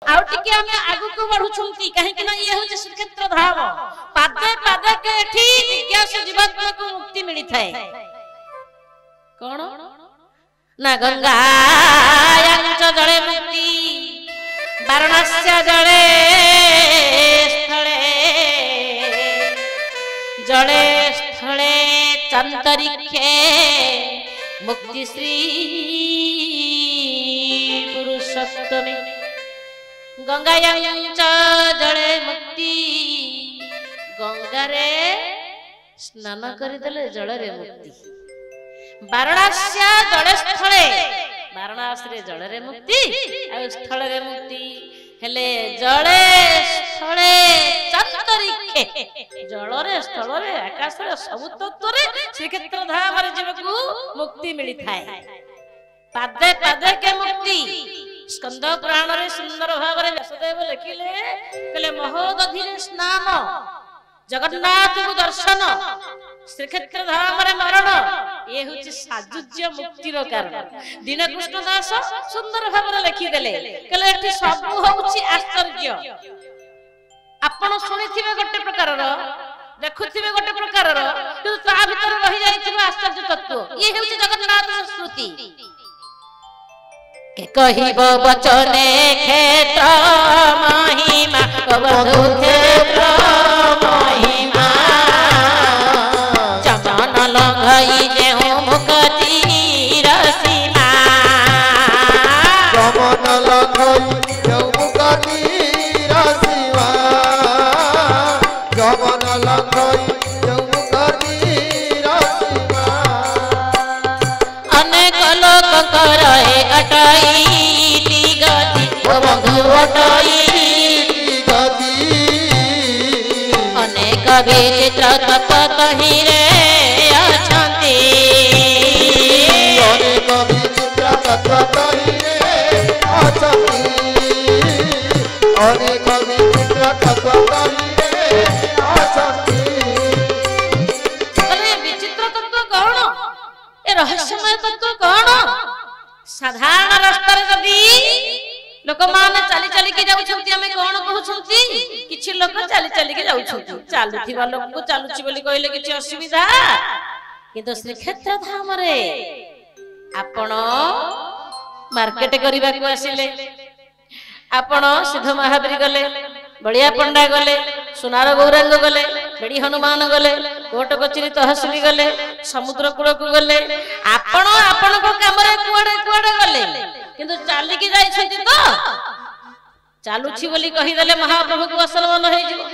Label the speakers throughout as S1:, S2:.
S1: आउ टिके हम आगु को बढ़ुछंती काहे कि ना ये हो जे श्रीक्षेत्र धाम पादे पादे के एठी जिज्ञासु जीवात्मा को मुक्ति मिली थाए कोन ना गंगा यांच जळे मुक्ति वाराणस्य जळे स्थळे जळे स्थळे चंतरिक्षे मुक्ति श्री पुरुषोत्तमे गंगायांच जळे मुक्ति गंगारे स्नान करिदेले जळरे मुक्ति वाराणस्य जळे स्थळे वाराणसी जळरे मुक्ति आ स्थळे मुक्ति हेले जळे स्थळे चंतरिक्षे जळरे स्थळे आकाशरे सब तत्वरे श्रीक्षेत्र धाम रे जीवकु मुक्ति मिली थाए पादे पादे के मुक्ति स्कंद पुराण रे सुंदर भाव रे व्यासदेव लिखिले कहले महोदधिरे स्नान जगन्नाथ को दर्शन श्रीक्षेत्र धाम रे मरण ये होची साजुज्य मुक्ति रो कारण दीन कृष्ण दास सुंदर भाव रे लिखि देले कहले एठी सब होची आश्चर्य आपण सुनिथिबे गोटे प्रकार रो देखुथिबे गोटे प्रकार रो किंतु ता भीतर रहि जाइथिबे आश्चर्य तत्व ये होची जगन्नाथ संस्कृति के कहिब वचने क्षेत्र महिमा बंधु क्षेत्र महिमा चमन लंघई जेहु मुक्ति रसीमा
S2: चमन लंघई जेहु मुक्ति रसीमा चमन लंघई जेहु मुक्ति रसीमा
S1: अनेक लोक करे अटाई गति बंधु अटाई
S2: गति
S1: अनेक विचित्र तत्व कहीं रे अछंती
S2: अनेक विचित्र तत्व कहीं रे अछंती अनेक विचित्र तत्व कहीं रे अछंती।
S1: अरे विचित्र तत्व कौन ए रहस्यमय तत्व कौन साधारण रास्ता रे जदी लोक माने चली चली के जाउछंती हमें कोन कहउछंती किछि लोक चली चली के जाउछंती चालुथिबा लोक को चालुछि बोली कहले किछि असुविधा किंतु श्रीक्षेत्र धाम रे आपण मार्केट करिबा को आसिले आपण सिद्ध महावीर गले बड़िया पंडा गले सुनार गौरांग गले बेड़ी हनुमान गले कोट कचरी तहसिल गले समुद्र कूल को गले आपण आपण को काम रे कुआडे कुआडे गले किंतु चाली के जाई छथि तो चालुछि बोली कहि देले महाप्रभु को असलमान होई जिवो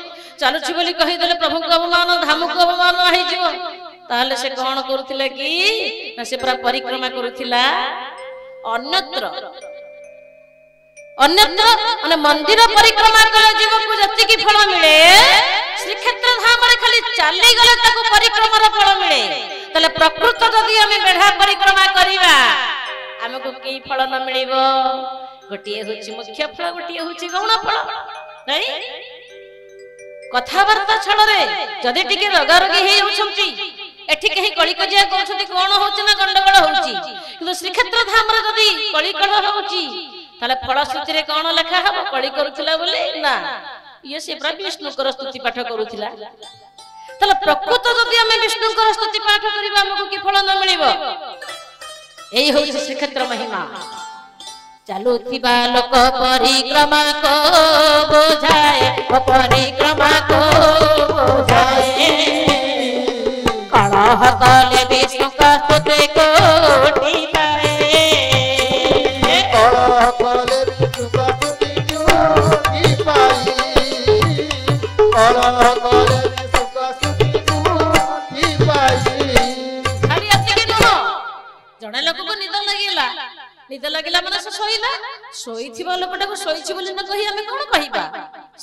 S1: चालुछि बोली कहि देले प्रभु को अवमान धाम को अवमान होई जिवो ताले से कोन करूथिले कि ना से पूरा परिक्रमा करूथिला अन्यत्र अन्यत्र माने मंदिर परिक्रमा कले जीव को जति की फल मिले श्रीक्षेत्र धाम रे खाली चाली गले ताको परिक्रमार फल मिले तले प्रकृत जदि हम बेढ़ा परिक्रमा करिवा हमको की फल न मिलिबो गोटिए होची मुख्य फल गोटिए होची गौण फल नहीं कथावार्ता छल रे जदि टिके रगारगी हे होछंती एठी कहीं कली कजिया करछंती कोन होची ना गंडगोल होची किंतु श्रीक्षेत्र धाम रे जदि कली कल होची ताले फलश्रुति रे कोन लेखा हबो कली करूथिला बोले ना ये से प्रभु विष्णु कर स्तुति पाठ करूथिला ताले प्रकृत जदि हम विष्णु कर स्तुति पाठ करिबा हमको की फल न मिलिबो एई होची श्रीक्षेत्र महिमा चालुथिबा लोक परिक्रमा को बुझाए परिक्रमा को बुझाए कलह कले विष्णु का स्तुति कोटि पाए
S2: कलह कले विष्णु का स्तुति कोटि पाए कलह कले विष्णु का स्तुति कोटि पाए
S1: खाली अतिके न जणे लोक को निद लगिला माने से सोइला सोइथिबा लोकटा को सोइछि बोली न कहि हमें कोन कहिबा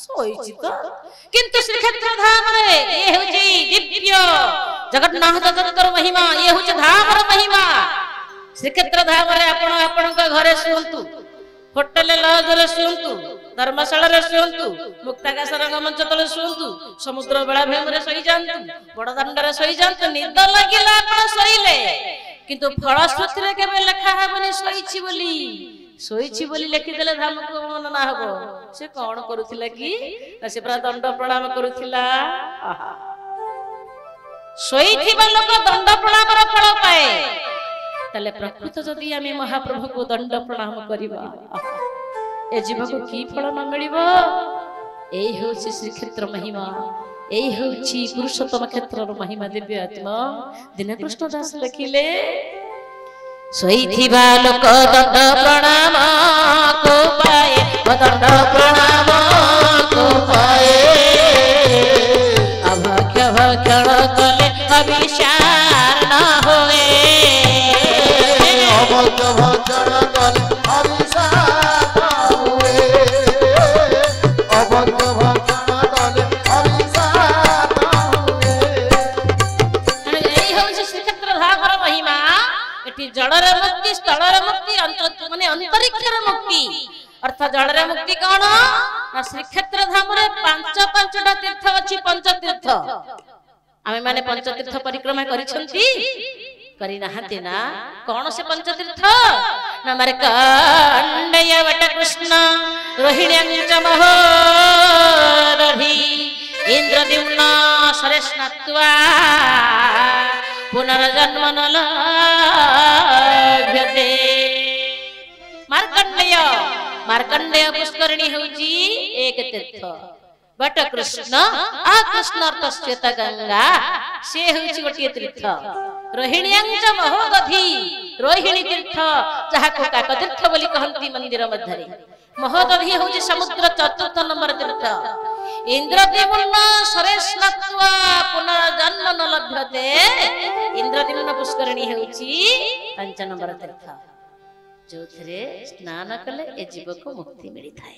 S1: सोइछि तो किंतु श्रीक्षेत्र धाम रे ए होची दिव्य जगन्नाथ जगतर महिमा ये होची धाम र महिमा श्रीक्षेत्र धाम रे आपण आपण को घरे सुंतु होटल लॉज रे सुंतु धर्मशाला रे सुंतु मुक्ताकाश रंगमंच तले सुंतु समुद्र बेला भेम रे सही जानतु बड़ दांड रे सही जानतु निद लगिला आपण सोइले किंतु फलश्रुति रे केबे लेखा हेबनी सोइछि बोली ଶୋଇଛି ବୋଲି ଲେଖିଦେଲେ ଧାମକୁ ମନ ନା ହବ। ସେ କଣ କରୁଥିଲା କି? ସେ ପୁରା ଦଣ୍ଡ ପ୍ରଣାମ କରୁଥିଲା। ଶୋଇଥିବା ଲୋକ ଦଣ୍ଡ ପ୍ରଣାମର ଫଳ ପାଏ। ତାହେଲେ ପ୍ରକୃତ ଯଦି ଆମେ ମହାପ୍ରଭୁଙ୍କୁ ଦଣ୍ଡ ପ୍ରଣାମ କରିବା, ଏ ଜୀବକୁ କି ଫଳ ନ ମିଳିବ? ଏଇ ହେଉଛି ଶ୍ରୀକ୍ଷେତ୍ର ମହିମା, ଏଇ ହେଉଛି ପୁରୁଷୋତ୍ତମ କ୍ଷେତ୍ରର ମହିମା। ଦିବ୍ୟ ଆତ୍ମା ଦିନେ କୃଷ୍ଣ ଦାସ ଲେଖିଲେ, ଶୋଇଥିବା ଲୋକ ଦଣ୍ଡ ପ୍ରଣାମ କୁ ପାଏ, ଦଣ୍ଡ ପ୍ରଣାମ କୁ ପାଏ। ଅଭକ୍ଷ ଭକ୍ଷଣ କଲେ ଅଭିଶାର ନ ହୁଏ।
S2: ଅଭକ୍ଷ ଭକ୍ଷଣ କଲେ ଅଭିଶାପ ହୁଏ। ଅଭକ୍ଷ ଭକ୍ଷଣ କଲେ ଅଭିଶାପ ହୁଏ।
S1: ଏଇ ହେଉଛି ଶ୍ରୀକ୍ଷେତ୍ର ଧାମର ମହିମା। ଏଠି ଜଳର ମୁକ୍ତି, ସ୍ଥଳର ମୁକ୍ତି, ମାନେ ଅନ୍ତରିକ୍ଷର ମୁକ୍ତି। ଅର୍ଥାତ ଜଳର ମୁକ୍ତି କଣ? ନା ଶ୍ରୀକ୍ଷେତ୍ର ଧାମରେ ପାଞ୍ଚଟା ତୀର୍ଥ ଅଛି। ପଞ୍ଚତୀର୍ଥ ଆମେ ମାନେ ପଞ୍ଚତୀର୍ଥ ପରିକ୍ରମା କରିଛନ୍ତି? କରିନାହାନ୍ତି ନା? କଣ ସେ ପଞ୍ଚତୀର୍ଥ? ନା ମାର୍କଣ୍ଡେୟ ବଟ କୃଷ୍ଣ, ରୋହିଣୀ ମହୋଦଧି, ଇନ୍ଦ୍ରଦ୍ୟୁମ୍ନ ସରେସ୍ନାତ୍ୱା, ପୁନର୍ଜନ୍ମ ନ ଲଭ୍ୟତେ। ମାର୍କଣ୍ଡେୟ ପୁଷ୍କରିଣୀ ହେଉଛି ଏକ ତୀର୍ଥ। ବଟ କୃଷ୍ଣ କୃଷ୍ଣ ଅର୍ଥ ଶ୍ଵେତ ଗଙ୍ଗା, ସେ ହେଉଛି ଗୋଟିଏ ତୀର୍ଥ। ରୋହିଣୀଞ୍ଚ ମହୋଦଧି, ରୋହିଣୀ ତୀର୍ଥ, ଯାହାକୁ କାକତୀର୍ଥ ବୋଲି କହନ୍ତି ମନ୍ଦିର ମଧ୍ୟରେ। ମହୋଦଧି ହେଉଛି ସମୁଦ୍ର ଚତୁର୍ଥ ନମ୍ବର ତୀର୍ଥ। ଇନ୍ଦ୍ରଦ୍ୟୁମ୍ନ ସରେସ୍ନାତ୍ୱା, ପୁନର୍ଜନ୍ମ ନ ଲଭ୍ୟତେ। ଇନ୍ଦ୍ରଦ୍ୟୁମ୍ନ ପୁଷ୍କରିଣୀ ହେଉଛି 5 ନମ୍ବର ତୀର୍ଥ, ଯୋଉଥିରେ ସ୍ନାନ କଲେ ଏ ଜୀବକୁ ମୁକ୍ତି ମିଳିଥାଏ।